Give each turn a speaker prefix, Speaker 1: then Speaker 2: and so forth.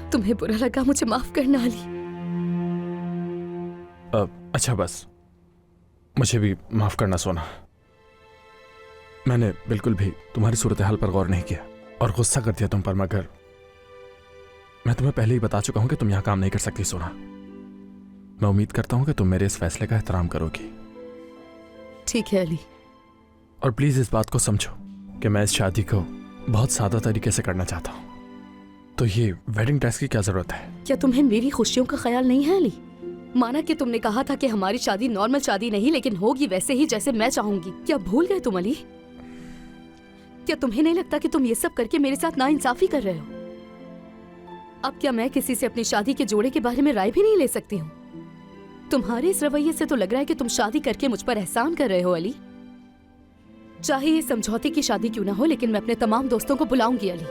Speaker 1: तुम्हें बुरा लगा, मुझे माफ करना अली।
Speaker 2: अच्छा बस, मुझे भी माफ करना सोना। मैंने बिल्कुल भी तुम्हारी सूरत हाल पर गौर नहीं किया और गुस्सा कर दिया तुम पर, मगर मैं तुम्हें पहले ही बता चुका हूं कि तुम यहां काम नहीं कर सकती सोना। मैं उम्मीद करता हूं कि तुम मेरे इस फैसले का एहतराम करोगी।
Speaker 1: ठीक है अली।
Speaker 2: और प्लीज इस बात को समझो कि मैं इस शादी को बहुत सादा तरीके से करना चाहता हूं, तो ये वेडिंग ड्रेस की क्या जरूरत है?
Speaker 1: क्या तुम्हें मेरी खुशियों का ख्याल नहीं है अली? माना कि तुमने कहा था कि हमारी शादी नॉर्मल शादी नहीं लेकिन होगी वैसे ही जैसे मैं चाहूंगी। क्या भूल गए तुम अली? क्या तुम्हें नहीं लगता कि तुम ये सब करके मेरे साथ नाइंसाफी कर रहे हो? अब क्या मैं किसी से अपनी शादी के जोड़े के बारे में राय भी नहीं ले सकती हूँ? तुम्हारे इस रवैये से तो लग रहा है कि तुम शादी करके मुझ पर एहसान कर रहे हो अली। चाहे ये समझौते की शादी क्यों ना हो, लेकिन मैं अपने तमाम दोस्तों को बुलाऊंगी अली।